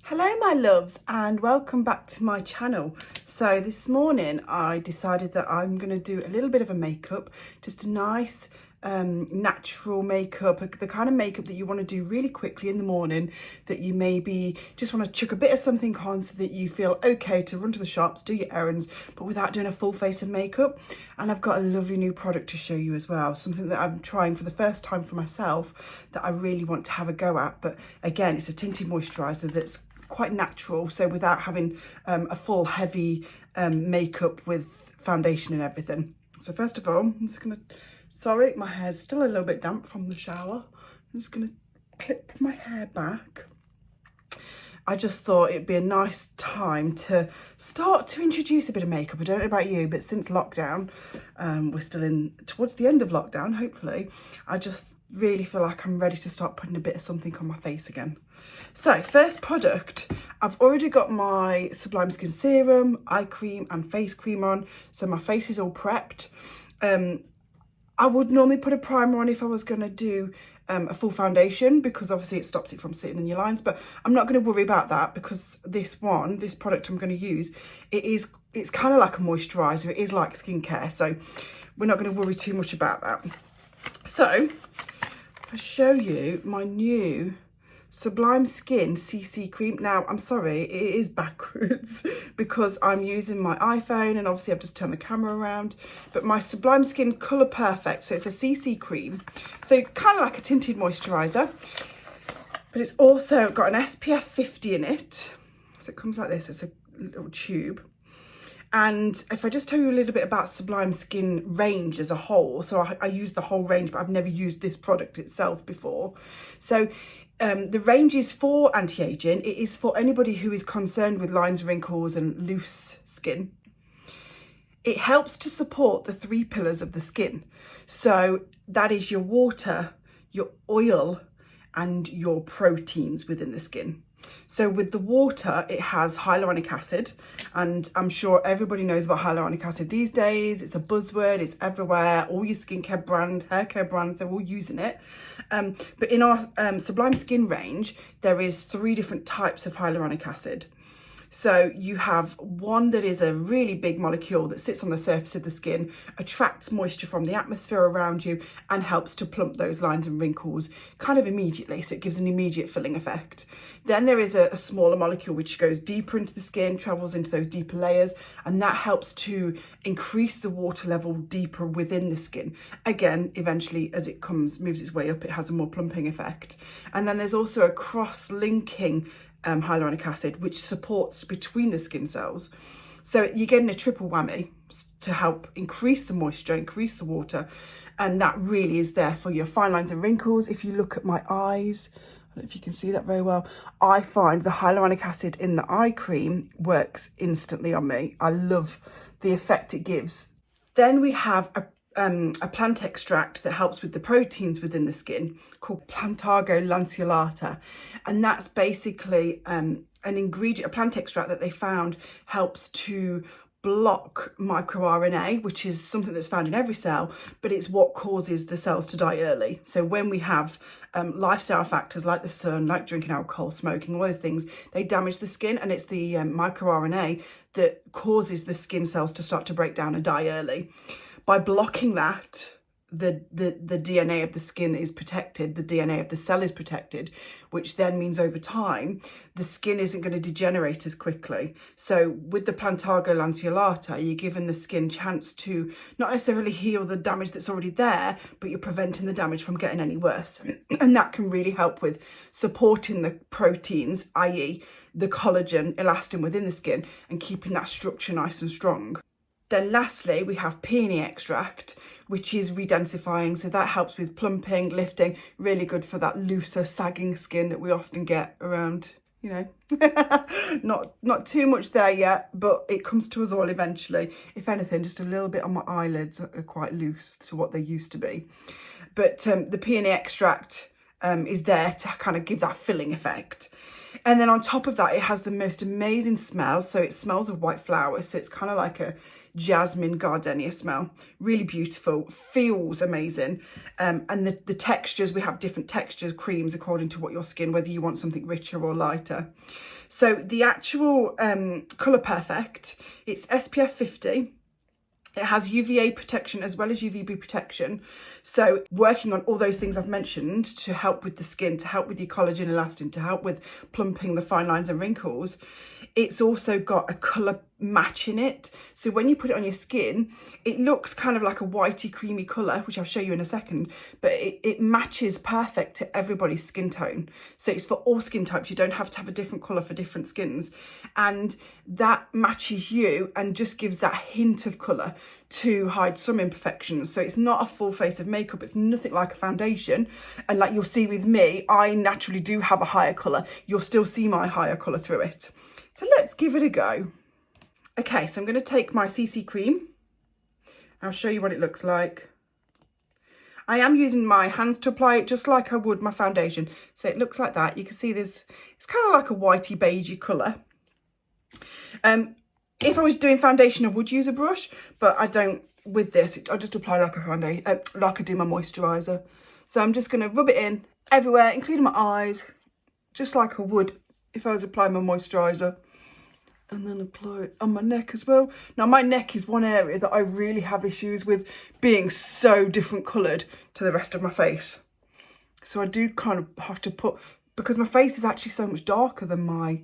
Hello my loves and welcome back to my channel. So this morning I decided that I'm going to do a little bit of a makeup, just a nice natural makeup, the kind of makeup that you want to do really quickly in the morning, that you maybe just want to chuck a bit of something on so that you feel okay to run to the shops, do your errands, but without doing a full face of makeup. And I've got a lovely new product to show you as well, something that I'm trying for the first time for myself that I really want to have a go at. But again, it's a tinted moisturiser that's quite natural, so without having a full heavy makeup with foundation and everything. So first of all, I'm just gonna, sorry, my hair's still a little bit damp from the shower. I'm just gonna clip my hair back. I just thought it'd be a nice time to start to introduce a bit of makeup. I don't know about you, but since lockdown, we're still towards the end of lockdown, hopefully, I just really feel like I'm ready to start putting a bit of something on my face again. So first product, I've already got my Sublime Skin serum, eye cream and face cream on, so my face is all prepped. I would normally put a primer on if I was going to do a full foundation, because obviously it stops it from sitting in your lines, but I'm not going to worry about that because this product I'm going to use, it's kind of like a moisturiser, it is like skincare, so we're not going to worry too much about that. So I'll show you my new Sublime Skin CC cream. Now, I'm sorry, it is backwards because I'm using my iPhone and obviously I've just turned the camera around, but my Sublime Skin Colour Perfect, so it's a CC cream, so kind of like a tinted moisturiser, but it's also got an SPF 50 in it, so it comes like this, it's a little tube. And if I just tell you a little bit about Sublime Skin range as a whole, so I use the whole range, but I've never used this product itself before. So the range is for anti-aging. It is for anybody who is concerned with lines, wrinkles and loose skin. It helps to support the 3 pillars of the skin. So that is your water, your oil and your proteins within the skin. So with the water, it has hyaluronic acid, and I'm sure everybody knows about hyaluronic acid these days. It's a buzzword, it's everywhere. All your skincare brands, hair care brands, they're all using it. But in our Sublime Skin range, there is 3 different types of hyaluronic acid. So you have one that is a really big molecule that sits on the surface of the skin, attracts moisture from the atmosphere around you and helps to plump those lines and wrinkles kind of immediately. So it gives an immediate filling effect. Then there is a smaller molecule which goes deeper into the skin, travels into those deeper layers, and that helps to increase the water level deeper within the skin. Again, eventually as it moves its way up, it has a more plumping effect. And then there's also a cross-linking hyaluronic acid which supports between the skin cells, so you're getting a triple whammy to help increase the moisture, increase the water, and that really is there for your fine lines and wrinkles. If you look at my eyes, I don't know if you can see that very well, I find the hyaluronic acid in the eye cream works instantly on me. I love the effect it gives. Then we have a plant extract that helps with the proteins within the skin called Plantago lanceolata, and that's basically an ingredient, a plant extract that they found helps to block microRNA, which is something that's found in every cell, but it's what causes the cells to die early. So when we have lifestyle factors like the sun, like drinking alcohol, smoking, all those things, they damage the skin, and it's the microRNA that causes the skin cells to start to break down and die early. By blocking that, the DNA of the skin is protected, the DNA of the cell is protected, which then means over time, the skin isn't going to degenerate as quickly. So with the Plantago lanceolata, you're giving the skin chance to not necessarily heal the damage that's already there, but you're preventing the damage from getting any worse. And that can really help with supporting the proteins, i.e. the collagen, elastin within the skin, and keeping that structure nice and strong. Then lastly, we have peony extract, which is redensifying. So that helps with plumping, lifting, really good for that looser, sagging skin that we often get around, you know, not too much there yet, but it comes to us all eventually. If anything, just a little bit on my eyelids are quite loose to what they used to be. But the peony extract is there to kind of give that filling effect. And then on top of that, it has the most amazing smell. So it smells of white flowers. So it's kind of like a jasmine gardenia smell. Really beautiful, feels amazing. And the textures, we have different textures, creams, according to what your skin, whether you want something richer or lighter. So the actual Colour Perfect, it's SPF 50. It has UVA protection as well as UVB protection. So working on all those things I've mentioned to help with the skin, to help with your collagen elastin, to help with plumping the fine lines and wrinkles. It's also got a colour match in it. So when you put it on your skin, it looks kind of like a whitey creamy colour, which I'll show you in a second, but it matches perfect to everybody's skin tone. So it's for all skin types. You don't have to have a different colour for different skins. And that matches you and just gives that hint of colour to hide some imperfections. So it's not a full face of makeup. It's nothing like a foundation. And like you'll see with me, I naturally do have a higher colour. You'll still see my higher colour through it. So let's give it a go. Okay, so I'm going to take my CC cream. I'll show you what it looks like. I am using my hands to apply it just like I would my foundation. So it looks like that. You can see this, it's kind of like a whitey beigey colour. If I was doing foundation, I would use a brush, but I don't with this. I just apply like a foundation, like I do my moisturiser. So I'm just going to rub it in everywhere, including my eyes, just like I would if I was applying my moisturiser. And then apply it on my neck as well. Now my neck is one area that I really have issues with being so different coloured to the rest of my face. So I do kind of have to put, because my face is actually so much darker than my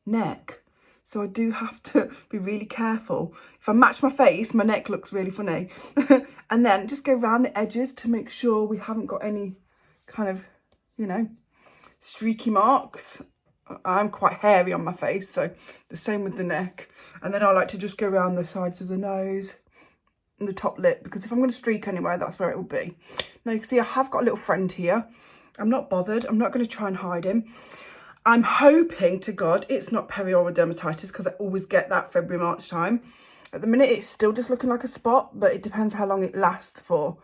neck. So I do have to be really careful. If I match my face, my neck looks really funny. And then just go around the edges to make sure we haven't got any kind of, you know, streaky marks. I'm quite hairy on my face, so the same with the neck. And then I like to just go around the sides of the nose and the top lip, because if I'm going to streak anywhere, that's where it will be. Now you can see I have got a little friend here. I'm not bothered. I'm not going to try and hide him. I'm hoping to God it's not perioral dermatitis, because I always get that February, March time. At the minute, it's still just looking like a spot, but it depends how long it lasts for.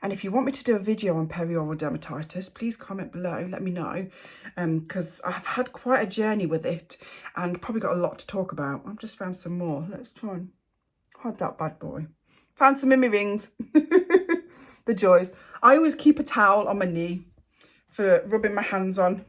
And if you want me to do a video on perioral dermatitis, please comment below, let me know, because I've had quite a journey with it and probably got a lot to talk about. I've just found some more. Let's try and hide that bad boy. Found some in my rings. The joys. I always keep a towel on my knee for rubbing my hands on.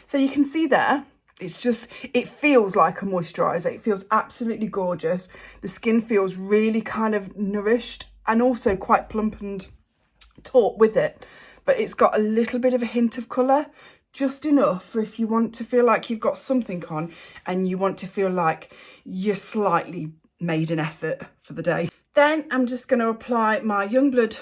So you can see there, it's just, it feels like a moisturiser. It feels absolutely gorgeous. The skin feels really kind of nourished and also quite plump and taut with it. But it's got a little bit of a hint of colour, just enough for if you want to feel like you've got something on and you want to feel like you're slightly made an effort for the day. Then I'm just going to apply my Youngblood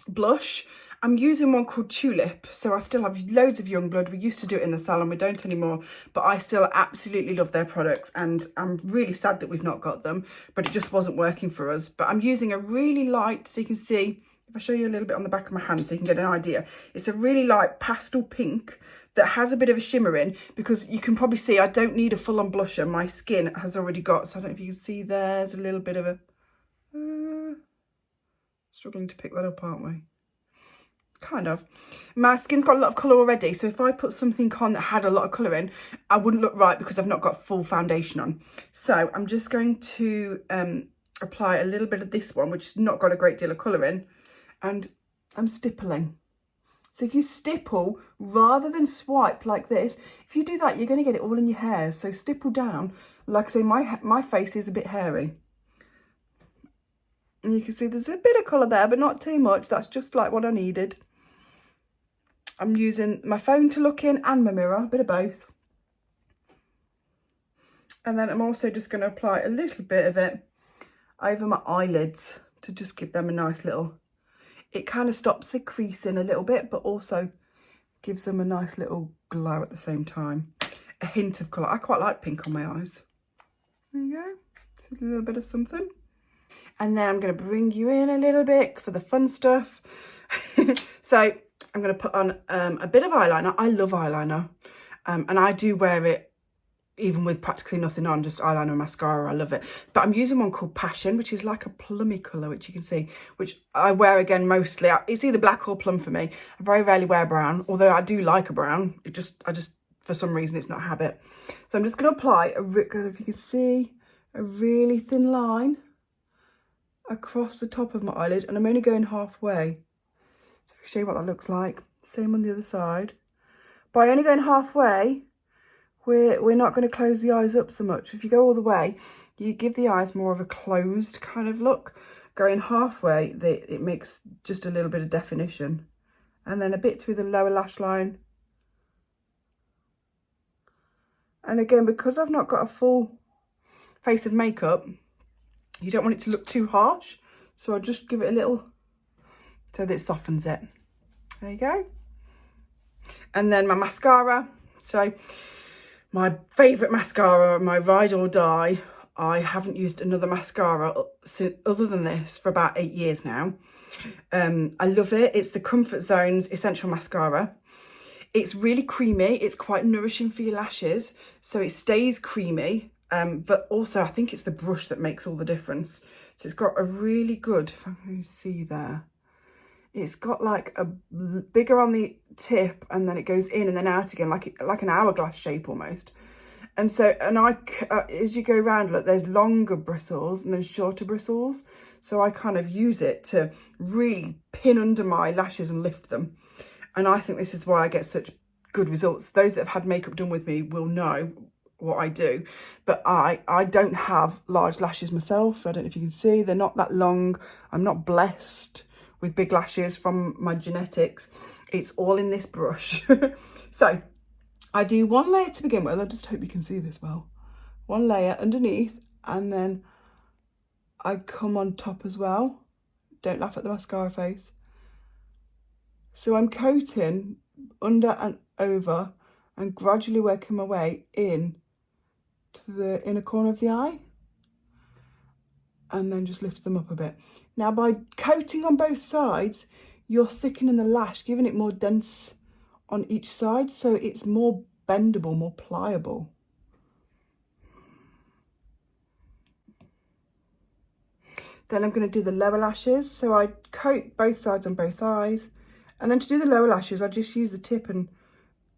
blush. I'm using one called Tulip, so I still have loads of Youngblood. We used to do it in the salon, we don't anymore, but I still absolutely love their products, and I'm really sad that we've not got them, but it just wasn't working for us. But I'm using a really light, so you can see, if I show you a little bit on the back of my hand so you can get an idea, it's a really light pastel pink that has a bit of a shimmer in, because you can probably see I don't need a full-on blusher. My skin has already got, so I don't know if you can see there's a little bit of a, struggling to pick that up, aren't we? Kind of. My skin's got a lot of colour already, so if I put something on that had a lot of colour in, I wouldn't look right because I've not got full foundation on. So I'm just going to apply a little bit of this one, which has not got a great deal of colour in, and I'm stippling. So if you stipple rather than swipe like this, if you do that, you're going to get it all in your hair. So stipple down. Like I say, my face is a bit hairy. And you can see there's a bit of colour there, but not too much. That's just like what I needed. I'm using my phone to look in and my mirror, a bit of both. And then I'm also just going to apply a little bit of it over my eyelids to just give them a nice little, it kind of stops the creasing a little bit, but also gives them a nice little glow at the same time. A hint of colour. I quite like pink on my eyes. There you go. Just a little bit of something. And then I'm going to bring you in a little bit for the fun stuff. So I'm going to put on a bit of eyeliner. I love eyeliner. And I do wear it even with practically nothing on, just eyeliner and mascara. I love it. But I'm using one called Passion, which is like a plummy colour, which you can see, which I wear again mostly. It's either black or plum for me. I very rarely wear brown, although I do like a brown. I just, for some reason, it's not a habit. So I'm just going to apply, if you can see, a really thin line across the top of my eyelid. And I'm only going halfway. So I'll show you what that looks like. Same on the other side. By only going halfway, we're not going to close the eyes up so much. If you go all the way, you give the eyes more of a closed kind of look. Going halfway, it makes just a little bit of definition. And then a bit through the lower lash line. And again, because I've not got a full face of makeup, you don't want it to look too harsh. So I'll just give it a little, so that it softens it. There you go. And then my mascara. So my favourite mascara, my Ride or Die. I haven't used another mascara other than this for about 8 years now. I love it. It's the Comfort Zone's Essential Mascara. It's really creamy. It's quite nourishing for your lashes. So it stays creamy. But also I think it's the brush that makes all the difference. So it's got a really good, if I can see there, it's got like a bigger on the tip and then it goes in and then out again, like an hourglass shape almost. And so, as you go around, look, there's longer bristles and there's shorter bristles. So I kind of use it to really pin under my lashes and lift them. And I think this is why I get such good results. Those that have had makeup done with me will know what I do. But I don't have large lashes myself. I don't know if you can see, they're not that long. I'm not blessed with big lashes from my genetics. It's all in this brush. So I do one layer to begin with. I just hope you can see this well. One layer underneath, and then I come on top as well. Don't laugh at the mascara face. So I'm coating under and over and gradually working my way in to the inner corner of the eye. And then just lift them up a bit. Now, by coating on both sides, you're thickening the lash, giving it more dense on each side, so it's more bendable, more pliable. Then I'm going to do the lower lashes. So I coat both sides on both eyes. And then to do the lower lashes, I just use the tip and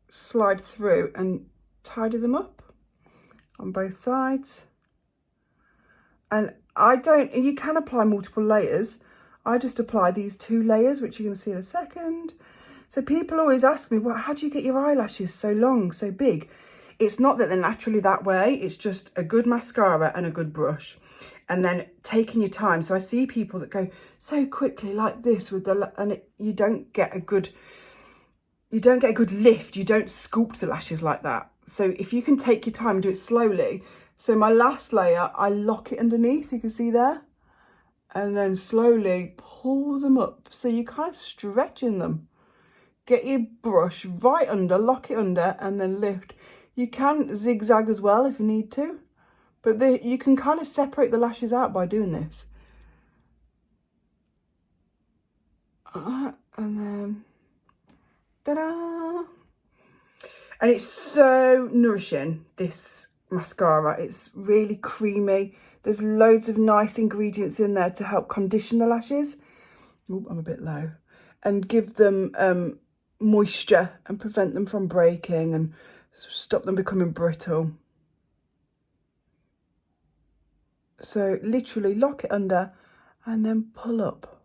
slide through and tidy them up on both sides. And you can apply multiple layers. I just apply these 2 layers, which you're going to see in a second. So people always ask me, well, how do you get your eyelashes so long, so big? It's not that they're naturally that way. It's just a good mascara and a good brush. And then taking your time. So I see people that go so quickly like this with you don't get a good lift. You don't sculpt the lashes like that. So if you can take your time and do it slowly. So my last layer, I lock it underneath, you can see there. And then slowly pull them up. So you're kind of stretching them. Get your brush right under, lock it under, and then lift. You can zigzag as well if you need to. But you can kind of separate the lashes out by doing this. And then, ta-da! And it's so nourishing, this mascara. It's really creamy. There's loads of nice ingredients in there to help condition the lashes. Oh, I'm a bit low. And give them moisture and prevent them from breaking and stop them becoming brittle. So literally lock it under and then pull up.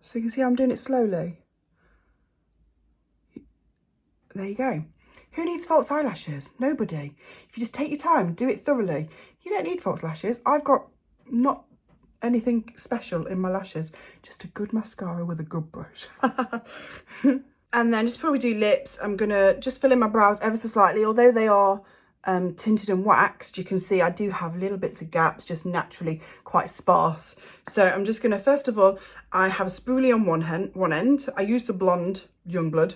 So you can see I'm doing it slowly. There you go. Who needs false eyelashes? Nobody. If you just take your time, do it thoroughly, you don't need false lashes. I've got not anything special in my lashes, just a good mascara with a good brush. And then just before we do lips, I'm gonna just fill in my brows ever so slightly. Although they are tinted and waxed, you can see I do have little bits of gaps, just naturally quite sparse. So I'm just gonna, first of all, I have a spoolie on one end. I use the blonde Youngblood,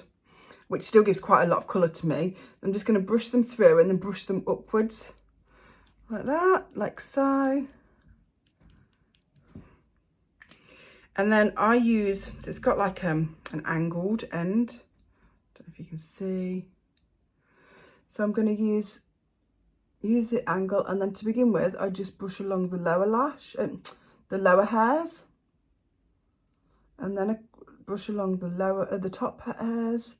which still gives quite a lot of colour to me. I'm just going to brush them through and then brush them upwards like that, like so. And then I use, so it's got like an angled end. Don't know if you can see. So I'm going to use the angle, and then to begin with, I just brush along the lower lash and the lower hairs, and then I brush along the top hairs.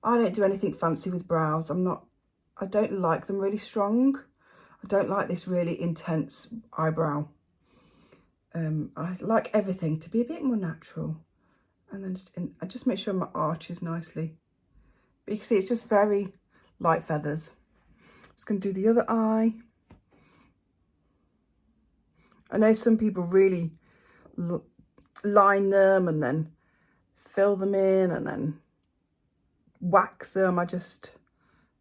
I don't do anything fancy with brows. I don't like them really strong. I don't like this really intense eyebrow. I like everything to be a bit more natural. And then I just make sure my arch is nicely. But you can see it's just very light feathers. I'm just going to do the other eye. I know some people really line them and then fill them in and then wax them.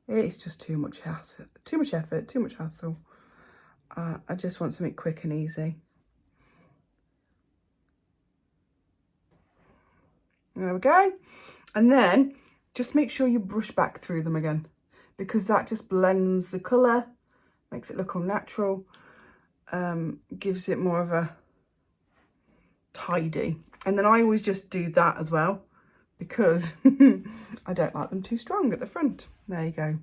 It's just too much hassle, too much effort, too much hassle. I just want something quick and easy. There we go. And then just make sure you brush back through them again, because that just blends the colour, makes it look all natural, gives it more of a tidy. And then I always just do that as well, because I don't like them too strong at the front. There you go.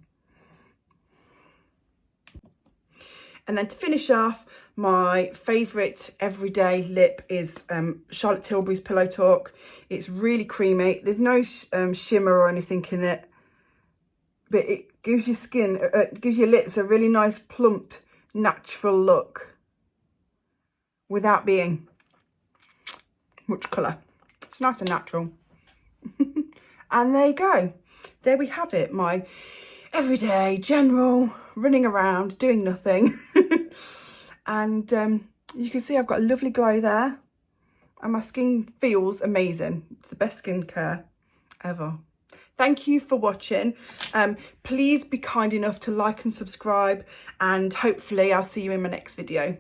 And then to finish off, my favourite everyday lip is Charlotte Tilbury's Pillow Talk. It's really creamy. There's no shimmer or anything in it, but it gives your skin, gives your lips a really nice plumped, natural look without being much colour. It's nice and natural. And there you go. There we have it. My everyday, general, running around, doing nothing. And you can see I've got a lovely glow there. And my skin feels amazing. It's the best skincare ever. Thank you for watching. Please be kind enough to like and subscribe. And hopefully I'll see you in my next video.